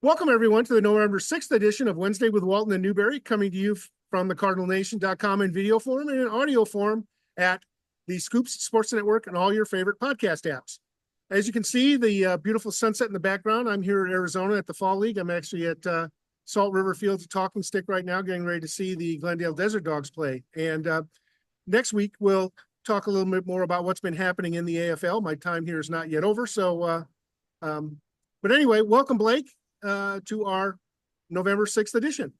Welcome, everyone, to the November 6th edition of Wednesday with Walton and Newberry, coming to you from the CardinalNation.com in video form and in audio form at the Scoops Sports Network and all your favorite podcast apps. As you can see, the beautiful sunset in the background. I'm here in Arizona at the Fall League. I'm actually at Salt River Fields, Talking Stick right now, getting ready to see the Glendale Desert Dogs play. And next week, we'll talk a little bit more about what's been happening in the AFL. My time here is not yet over. But anyway, welcome, Blake, to our November 6th edition.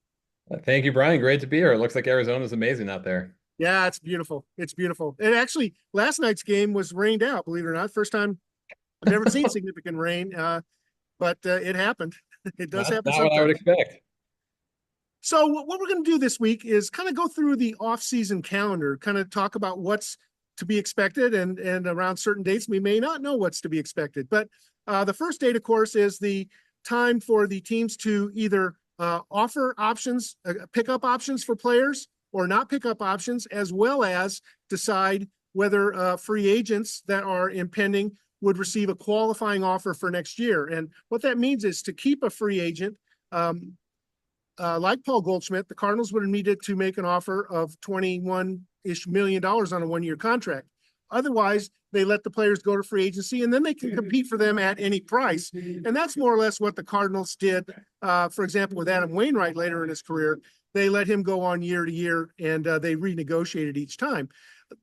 Thank you, Brian. Great to be here. It looks like Arizona's amazing out there. Yeah, it's beautiful. It's beautiful. And actually, last night's game was rained out, believe it or not. First time I've never seen significant rain, but it happened. It does happen Not sometimes. what I would expect. So what we're going to do this week is kind of go through the off-season calendar, kind of talk about what's to be expected, and around certain dates, we may not know what's to be expected. But the first date, of course, is the time for the teams to either offer options, pick-up options for players or not pick-up options, as well as decide whether free agents that are impending would receive a qualifying offer for next year. And what that means is to keep a free agent, like Paul Goldschmidt, the Cardinals would have needed to make an offer of $21-ish million on a one-year contract. Otherwise, they let the players go to free agency, and then they can compete for them at any price. And that's more or less what the Cardinals did, for example, with Adam Wainwright later in his career. They let him go on year to year, and they renegotiated each time.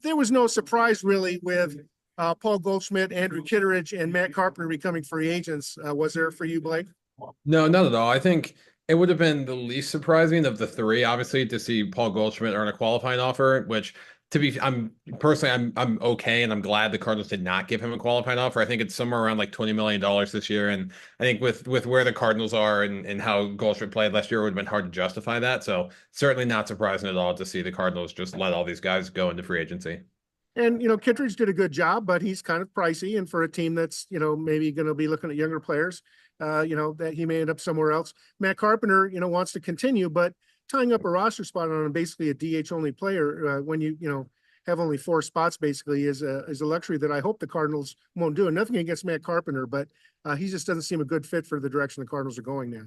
There was no surprise, really, with Paul Goldschmidt, Andrew Kitteridge, and Matt Carpenter becoming free agents. Was there for you, Blake? No, not at all. I think it would have been the least surprising of the three, obviously, to see Paul Goldschmidt earn a qualifying offer, which I'm okay, and I'm glad the Cardinals did not give him a qualifying offer. I think it's somewhere around like $20 million this year. And I think with where the Cardinals are and how Goldschmidt played last year, it would have been hard to justify that. So certainly not surprising at all to see the Cardinals just let all these guys go into free agency. And, Kittredge did a good job, but he's kind of pricey. And for a team that's, maybe going to be looking at younger players, that he may end up somewhere else. Matt Carpenter, wants to continue, but tying up a roster spot on basically a DH only player when you have only four spots basically is a luxury that I hope the Cardinals won't do. And nothing against Matt Carpenter, but he just doesn't seem a good fit for the direction the Cardinals are going now.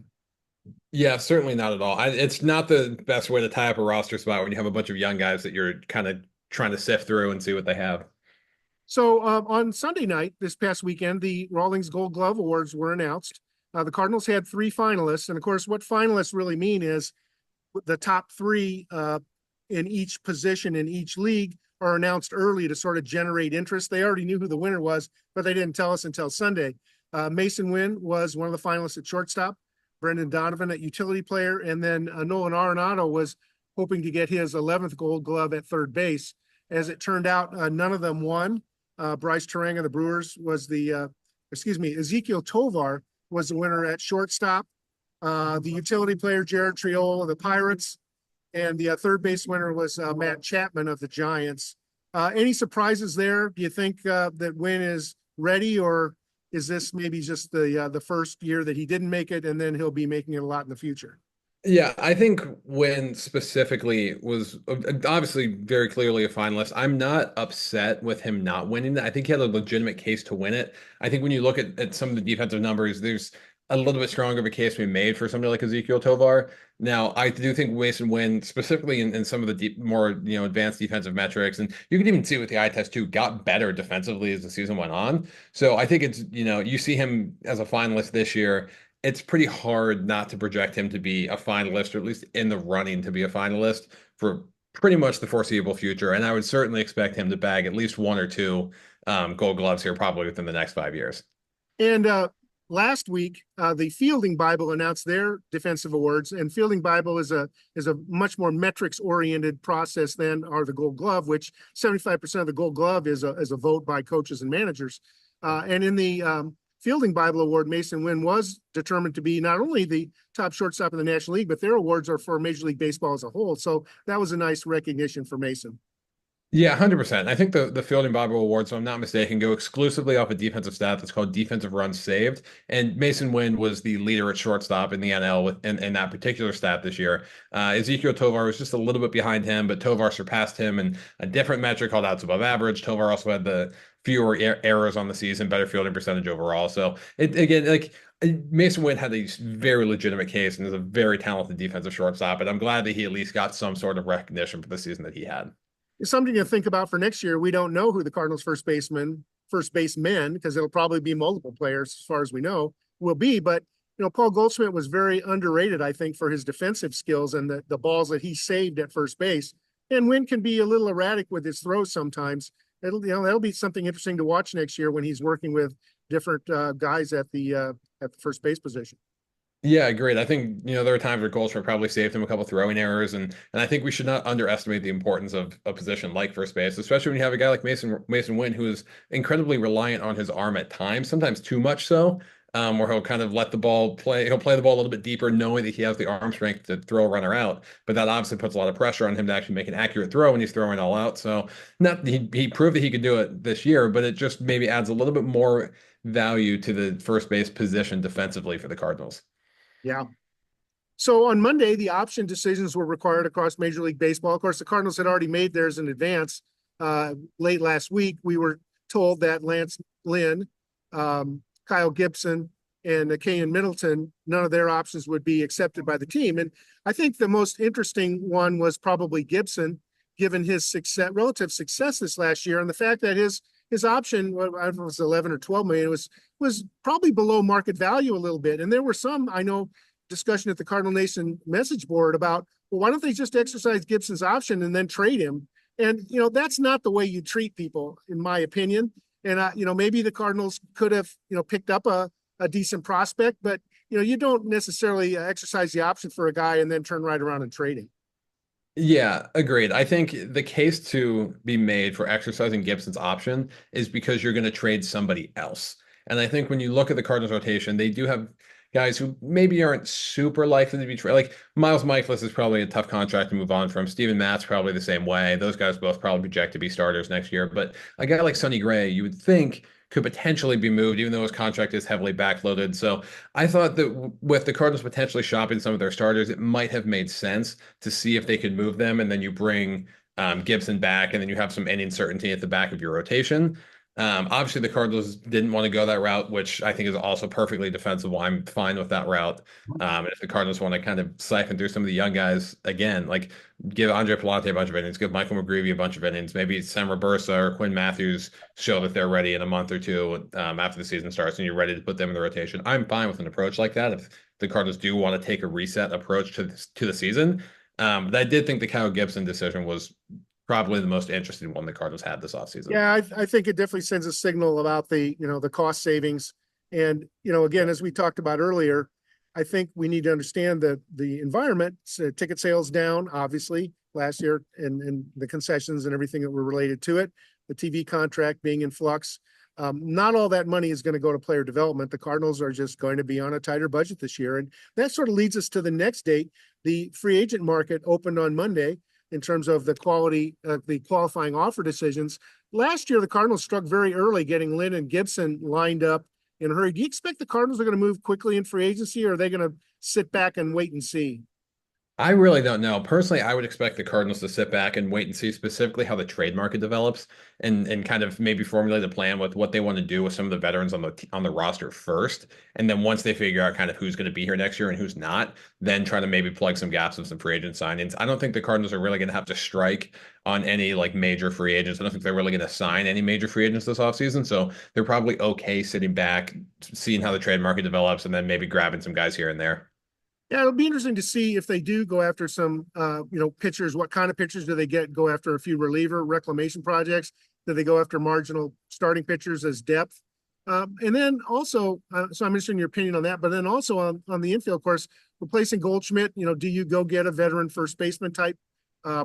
Yeah, certainly not at all. It's not the best way to tie up a roster spot when you have a bunch of young guys that you're kind of trying to sift through and see what they have. So on Sunday night, this past weekend, the Rawlings Gold Glove Awards were announced. The Cardinals had three finalists. And of course, what finalists really mean is the top three in each position in each league are announced early to sort of generate interest. They already knew who the winner was, but they didn't tell us until Sunday. Mason Wynn was one of the finalists at shortstop, Brendan Donovan at utility player, and then Nolan Arenado was hoping to get his 11th Gold Glove at third base. As it turned out, none of them won. Bryce Terang of the Brewers was Ezekiel Tovar was the winner at shortstop. The utility player, Jared Triolo of the Pirates, and the third base winner was Matt Chapman of the Giants. Any surprises there? Do you think that Wynn is ready, or is this maybe just the first year that he didn't make it, and then he'll be making it a lot in the future? Yeah, I think Wynn specifically was obviously very clearly a finalist. I'm not upset with him not winning that. I think he had a legitimate case to win it. I think when you look at some of the defensive numbers, there's a little bit stronger of a case to be made for somebody like Ezekiel Tovar. Now, I do think Mason Wynn, specifically in some of the more advanced defensive metrics, and you can even see with the eye test too, got better defensively as the season went on. So I think it's you see him as a finalist this year. It's pretty hard not to project him to be a finalist, or at least in the running to be a finalist for pretty much the foreseeable future. And I would certainly expect him to bag at least one or two Gold Gloves here, probably within the next 5 years. And last week, the Fielding Bible announced their defensive awards, and Fielding Bible is a much more metrics-oriented process than are the Gold Glove, which 75% of the Gold Glove is a vote by coaches and managers. And in the Fielding Bible Award, Mason Wynn was determined to be not only the top shortstop in the National League, but their awards are for Major League Baseball as a whole. So that was a nice recognition for Mason. Yeah, 100%. I think the Fielding Bible Awards, if I'm not mistaken, go exclusively off a defensive stat that's called defensive runs saved. And Mason Wynn was the leader at shortstop in the NL in that particular stat this year. Ezekiel Tovar was just a little bit behind him, but Tovar surpassed him in a different metric called outs above average. Tovar also had the fewer errors on the season, better fielding percentage overall. So it again, like Mason Wynn had a very legitimate case and is a very talented defensive shortstop. And I'm glad that he at least got some sort of recognition for the season that he had. It's something to think about for next year. We don't know who the Cardinals first basemen, because it'll probably be multiple players as far as we know, will be. But Paul Goldschmidt was very underrated, I think, for his defensive skills and the balls that he saved at first base. And Wynn can be a little erratic with his throws sometimes. That'll be something interesting to watch next year when he's working with different guys at the first base position. Yeah, agreed. I think, there are times where Goldschmidt probably saved him a couple throwing errors, and I think we should not underestimate the importance of a position like first base, especially when you have a guy like Mason Wynn, who is incredibly reliant on his arm at times, sometimes too much so, where he'll kind of let the ball play. He'll play the ball a little bit deeper, knowing that he has the arm strength to throw a runner out. But that obviously puts a lot of pressure on him to actually make an accurate throw when he's throwing all out. So not he proved that he could do it this year, but it just maybe adds a little bit more value to the first base position defensively for the Cardinals. Yeah. So on Monday, the option decisions were required across Major League Baseball. Of course, the Cardinals had already made theirs in advance. Late last week, we were told that Lance Lynn, Kyle Gibson, and Kayan Middleton, none of their options would be accepted by the team. And I think the most interesting one was probably Gibson, given his relative success this last year, and the fact that his option, I don't know, it was 11 or 12 million, was probably below market value a little bit. And there were some, I know, discussion at the Cardinal Nation message board about, well, why don't they just exercise Gibson's option and then trade him? And, that's not the way you treat people, in my opinion. And, maybe the Cardinals could have, picked up a decent prospect, but, you don't necessarily exercise the option for a guy and then turn right around and trade him. Yeah, agreed. I think the case to be made for exercising Gibson's option is because you're going to trade somebody else. And I think when you look at the Cardinals rotation, they do have guys who maybe aren't super likely to be traded. Like Miles Mikolas is probably a tough contract to move on from. Steven Matt's probably the same way. Those guys both probably project to be starters next year. But a guy like Sonny Gray, you would think could potentially be moved, even though his contract is heavily backloaded. So I thought that with the Cardinals potentially shopping some of their starters, it might have made sense to see if they could move them, and then you bring Gibson back, and then you have some inning certainty at the back of your rotation. Obviously, the Cardinals didn't want to go that route, which I think is also perfectly defensible. I'm fine with that route. If the Cardinals want to kind of siphon through some of the young guys again, like give Andre Palante a bunch of innings, give Michael McGreevy a bunch of innings, maybe Sam Robersa or Quinn Matthews show that they're ready in a month or two after the season starts and you're ready to put them in the rotation. I'm fine with an approach like that if the Cardinals do want to take a reset approach to the season. But I did think the Kyle Gibson decision was probably the most interesting one the Cardinals had this offseason. Yeah, I think it definitely sends a signal about the cost savings. And, again, as we talked about earlier, I think we need to understand that the environment, ticket sales down, obviously, last year, and the concessions and everything that were related to it, the TV contract being in flux. Not all that money is going to go to player development. The Cardinals are just going to be on a tighter budget this year. And that sort of leads us to the next date. The free agent market opened on Monday in terms of the quality of the qualifying offer decisions. Last year, the Cardinals struck very early, getting Lynn and Gibson lined up in a hurry. Do you expect the Cardinals are going to move quickly in free agency, or are they going to sit back and wait and see? I really don't know. Personally, I would expect the Cardinals to sit back and wait and see specifically how the trade market develops and kind of maybe formulate a plan with what they want to do with some of the veterans on the roster first. And then once they figure out kind of who's going to be here next year and who's not, then try to maybe plug some gaps with some free agent signings. I don't think the Cardinals are really going to have to strike on any like major free agents. I don't think they're really going to sign any major free agents this offseason. So they're probably okay sitting back, seeing how the trade market develops, and then maybe grabbing some guys here and there. Yeah, it'll be interesting to see if they do go after some, pitchers. What kind of pitchers do they go after? A few reliever reclamation projects? Do they go after marginal starting pitchers as depth? And then also, so I'm interested in your opinion on that. But then also on the infield, of course, replacing Goldschmidt. Do you go get a veteran first baseman type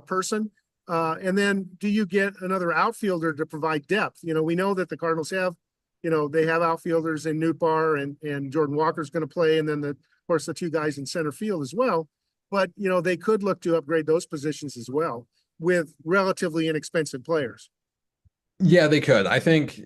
person? And then do you get another outfielder to provide depth? We know that the Cardinals have, they have outfielders in Newberry and Jordan Walker's going to play, and then of course, the two guys in center field as well. But, they could look to upgrade those positions as well with relatively inexpensive players. Yeah, they could. I think,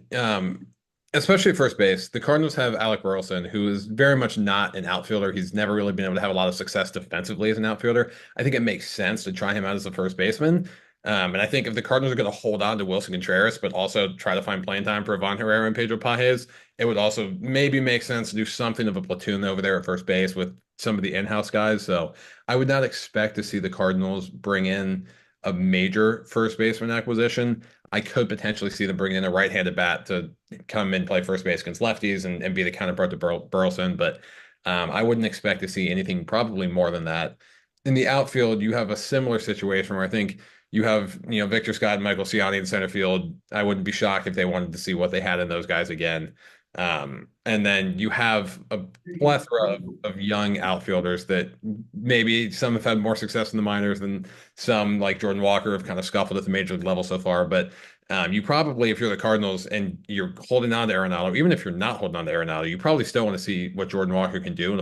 especially at first base, the Cardinals have Alec Burleson, who is very much not an outfielder. He's never really been able to have a lot of success defensively as an outfielder. I think it makes sense to try him out as a first baseman. And I think if the Cardinals are going to hold on to Wilson Contreras, but also try to find playing time for Ivan Herrera and Pedro Pages, it would also maybe make sense to do something of a platoon over there at first base with some of the in-house guys. So I would not expect to see the Cardinals bring in a major first baseman acquisition. I could potentially see them bringing in a right-handed bat to come and play first base against lefties and be the counterpart to Burleson, but I wouldn't expect to see anything probably more than that. In the outfield, you have a similar situation where I think you have, Victor Scott and Michael Ciani in center field. I wouldn't be shocked if they wanted to see what they had in those guys again. And then you have a plethora of young outfielders that maybe some have had more success in the minors than some, like Jordan Walker, have kind of scuffled at the major league level so far. But you probably, if you're the Cardinals and you're holding on to Arenado, even if you're not holding on to Arenado, you probably still want to see what Jordan Walker can do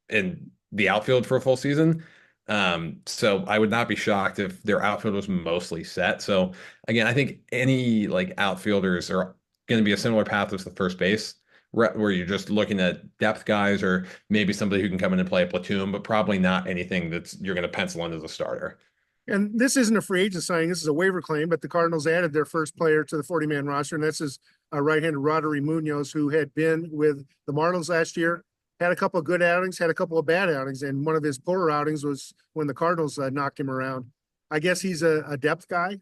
in the outfield for a full season. So I would not be shocked if their outfield was mostly set. So again, I think any like outfielders are going to be a similar path as the first base, where you're just looking at depth guys or maybe somebody who can come in and play a platoon, but probably not anything that's you're going to pencil in as a starter. And this isn't a free agent signing. This is a waiver claim, but the Cardinals added their first player to the 40-man roster, and that's his right-handed Roddery Munoz, who had been with the Marlins last year, had a couple of good outings, had a couple of bad outings, and one of his poorer outings was when the Cardinals knocked him around. I guess he's a depth guy.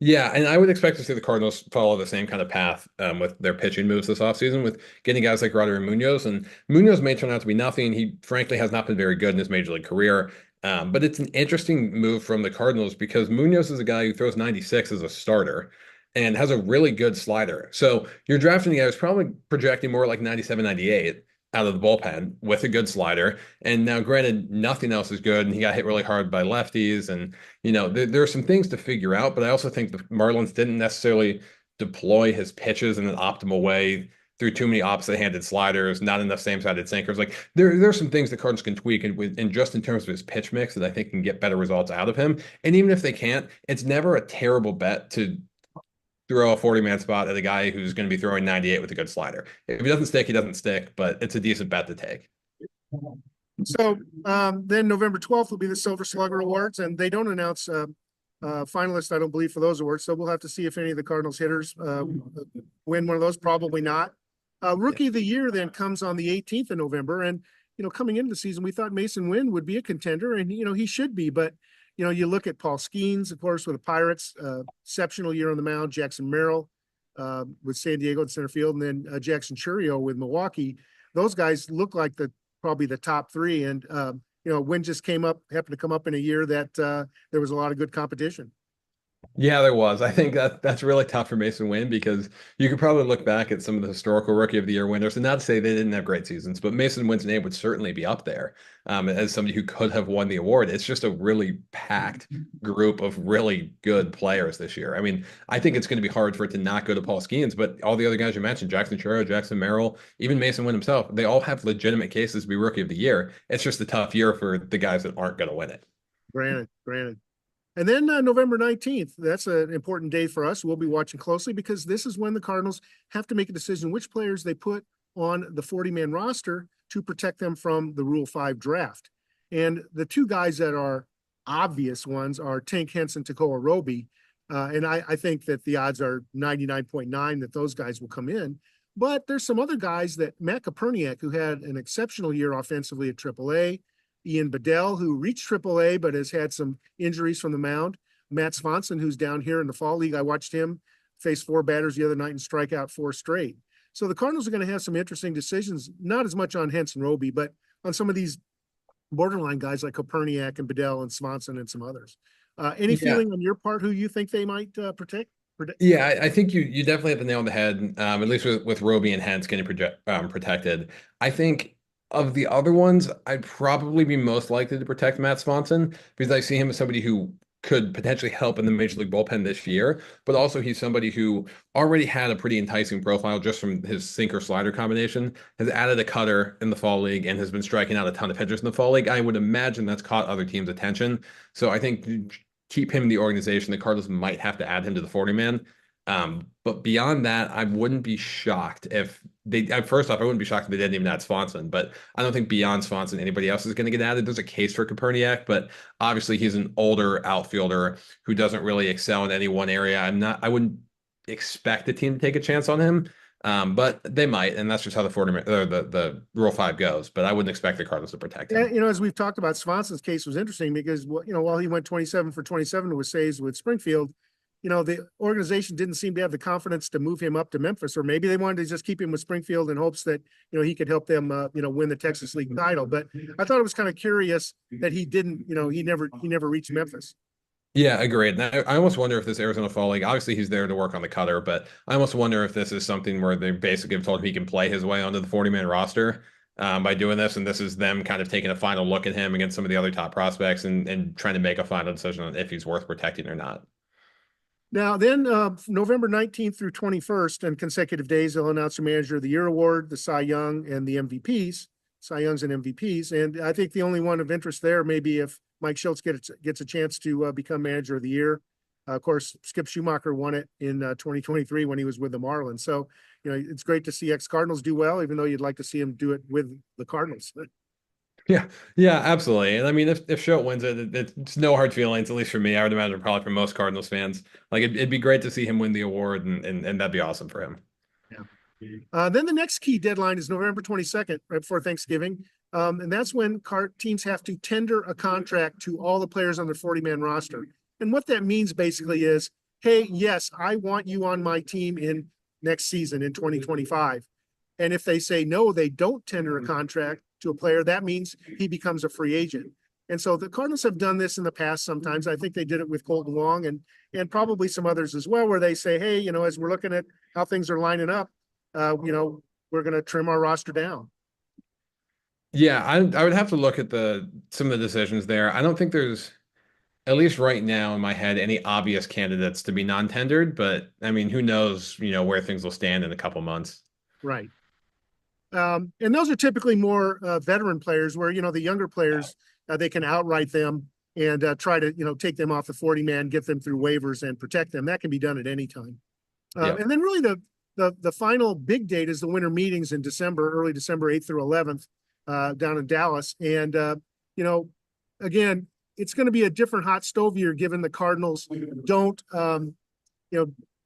Yeah, and I would expect to see the Cardinals follow the same kind of path with their pitching moves this offseason with getting guys like Roddery Munoz. And Munoz may turn out to be nothing. He frankly has not been very good in his major league career. But it's an interesting move from the Cardinals because Munoz is a guy who throws 96 as a starter and has a really good slider. So you're drafting a guy who's probably projecting more like 97, 98 out of the bullpen with a good slider. And now, granted, nothing else is good, and he got hit really hard by lefties. And, there are some things to figure out, but I also think the Marlins didn't necessarily deploy his pitches in an optimal way through too many opposite-handed sliders, not enough same-sided sinkers. Like there are some things the Cardinals can tweak and just in terms of his pitch mix that I think can get better results out of him. And even if they can't, it's never a terrible bet to throw a 40-man spot at a guy who's going to be throwing 98 with a good slider. If he doesn't stick, he doesn't stick, but it's a decent bet to take. So then November 12th will be the Silver Slugger Awards, and they don't announce finalists, I don't believe, for those awards. So we'll have to see if any of the Cardinals hitters win one of those. Probably not. Rookie of the Year then comes on the 18th of November. And, coming into the season, we thought Mason Wynn would be a contender, and, he should be. But, you look at Paul Skeens, of course, with the Pirates, exceptional year on the mound, Jackson Merrill with San Diego in center field, and then Jackson Churio with Milwaukee. Those guys look like probably the top three. And, Wynn just happened to come up in a year that there was a lot of good competition. Yeah, there was. I think that's really tough for Mason Wynn because you could probably look back at some of the historical Rookie of the Year winners, and not to say they didn't have great seasons, but Mason Wynn's name would certainly be up there as somebody who could have won the award. It's just a really packed group of really good players this year. I mean, I think it's going to be hard for it to not go to Paul Skeens, but all the other guys you mentioned, Jackson Churro, Jackson Merrill, even Mason Wynn himself, they all have legitimate cases to be Rookie of the Year. It's just a tough year for the guys that aren't going to win it. Granted. And then November 19th, that's an important day for us. We'll be watching closely because this is when the Cardinals have to make a decision which players they put on the 40-man roster to protect them from the Rule 5 draft. And the two guys that are obvious ones are Tank Henson, Tekoa Roby. And I think that the odds are 99.9 that those guys will come in. But there's some other guys that Matt Koperniak, who had an exceptional year offensively at AAA, Ian Bedell, who reached AAA but has had some injuries from the mound. Matt Swanson, who's down here in the Fall League. I watched him face 4 batters the other night and strike out 4 straight. So the Cardinals are going to have some interesting decisions, not as much on Henson Roby, but on some of these borderline guys like Koperniak and Bedell and Swanson and some others. Any feeling on your part who you think they might protect? Yeah, I think you definitely hit the nail on the head, at least with Roby and Hens getting protected. I think of the other ones, I'd probably be most likely to protect Matt Swanson because I see him as somebody who could potentially help in the Major League bullpen this year, but also he's somebody who already had a pretty enticing profile just from his sinker slider combination, has added a cutter in the Fall League and has been striking out a ton of pitchers in the Fall League. I would imagine that's caught other teams' attention. So I think to keep him in the organization, the Cardinals might have to add him to the 40-man. But beyond that, I wouldn't be shocked if first off, I wouldn't be shocked if they didn't even add Swanson, but I don't think beyond Swanson, anybody else is going to get added. There's a case for Koperniak, but obviously he's an older outfielder who doesn't really excel in any one area. I wouldn't expect the team to take a chance on him. But they might, and that's just how the 40 or the Rule 5 goes. But I wouldn't expect the Cardinals to protect him. And, as we've talked about, Swanson's case was interesting because, while he went 27 for 27 with saves with Springfield, the organization didn't seem to have the confidence to move him up to Memphis, or maybe they wanted to just keep him with Springfield in hopes that, he could help them, win the Texas League title. But I thought it was kind of curious that he didn't, he never reached Memphis. Yeah, agreed. And I almost wonder if this Arizona Fall League, obviously he's there to work on the cutter, but I almost wonder if this is something where they basically have told him he can play his way onto the 40-man roster by doing this. And this is them kind of taking a final look at him against some of the other top prospects and trying to make a final decision on if he's worth protecting or not. Now, then November 19th through 21st and consecutive days, they'll announce the Manager of the Year award, the Cy Young, and the MVPs, Cy Youngs and MVPs. And I think the only one of interest there may be if Mike Schultz gets a chance to become Manager of the Year. Of course, Skip Schumacher won it in 2023 when he was with the Marlins. So, it's great to see ex-Cardinals do well, even though you'd like to see him do it with the Cardinals. Yeah, absolutely. And I mean, if Schultz wins it, it's no hard feelings, at least for me. I would imagine probably for most Cardinals fans. Like it'd be great to see him win the award, and that'd be awesome for him. Yeah. Then the next key deadline is November 22nd, right before Thanksgiving. And that's when teams have to tender a contract to all the players on their 40-man roster. And what that means basically is, hey, yes, I want you on my team in next season in 2025. And if they say no, they don't tender a contract to a player, that means he becomes a free agent. And so the Cardinals have done this in the past sometimes. I think they did it with Colton Wong and probably some others as well, where they say, hey, as we're looking at how things are lining up, we're going to trim our roster down. Yeah, I would have to look at some of the decisions there. I don't think there's, at least right now in my head, any obvious candidates to be non-tendered, but I mean, who knows, where things will stand in a couple months. Right. And those are typically more veteran players where, the younger players, they can outright them and try to, take them off the 40-man, get them through waivers and protect them. That can be done at any time. And then really the final big date is the winter meetings in December, early December 8th through 11th down in Dallas. And, again, it's going to be a different hot stove year given the Cardinals don't,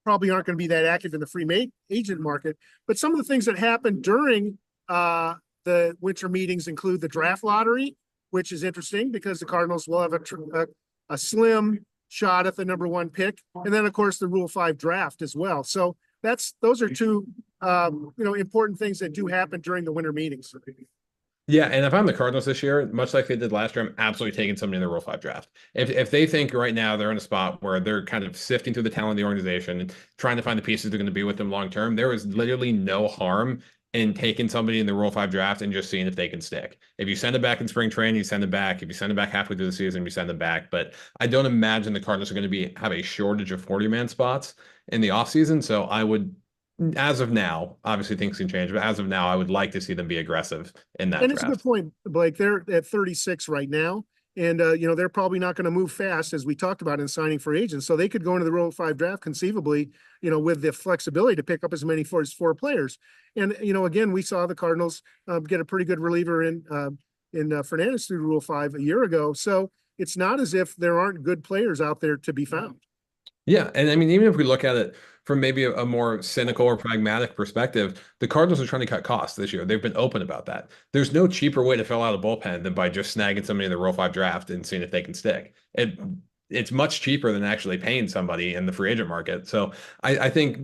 probably aren't going to be that active in the free agent market. But some of the things that happen during the winter meetings include the draft lottery, which is interesting because the Cardinals will have a slim shot at the number 1 pick. And then, of course, the Rule 5 draft as well. So those are two, important things that do happen during the winter meetings. Yeah, and if I'm the Cardinals this year, much like they did last year, I'm absolutely taking somebody in the Rule 5 draft. If they think right now they're in a spot where they're kind of sifting through the talent of the organization and trying to find the pieces that are going to be with them long term, there is literally no harm in taking somebody in the Rule 5 draft and just seeing if they can stick. If you send them back in spring training, you send them back. If you send them back halfway through the season, you send them back. But I don't imagine the Cardinals are going to have a shortage of 40-man spots in the offseason. So I would, as of now, obviously things can change, but as of now, I would like to see them be aggressive in that And draft. it's a good point, Blake. They're at 36 right now. And, they're probably not going to move fast, as we talked about in signing for agents. So they could go into the Rule 5 draft conceivably, with the flexibility to pick up as many as 4 players. And, again, we saw the Cardinals get a pretty good reliever in Fernandez through Rule 5 a year ago. So it's not as if there aren't good players out there to be found. Yeah, and I mean, even if we look at it from maybe a more cynical or pragmatic perspective, the Cardinals are trying to cut costs this year. They've been open about that. There's no cheaper way to fill out a bullpen than by just snagging somebody in the Rule 5 draft and seeing if they can stick. It's much cheaper than actually paying somebody in the free agent market. So I think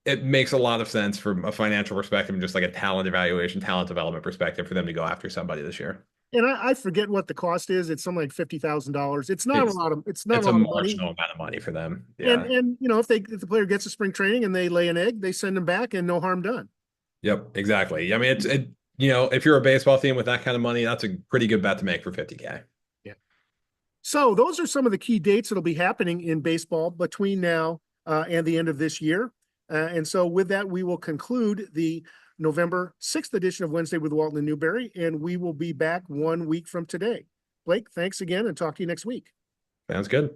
it makes a lot of sense from a financial perspective and just like a talent evaluation, talent development perspective for them to go after somebody this year. And I forget what the cost is. It's something like $50,000. It's not a lot of It's a lot a of money. marginal amount of money for them. Yeah. And if the player gets a spring training and they lay an egg, they send them back and no harm done. Yep, exactly. I mean, if you're a baseball team with that kind of money, that's a pretty good bet to make for 50K. Yeah. So those are some of the key dates that'll be happening in baseball between now and the end of this year. And so with that, we will conclude the November 6th edition of Wednesday with Walton and Newberry, and we will be back 1 week from today. Blake, thanks again and talk to you next week. Sounds good.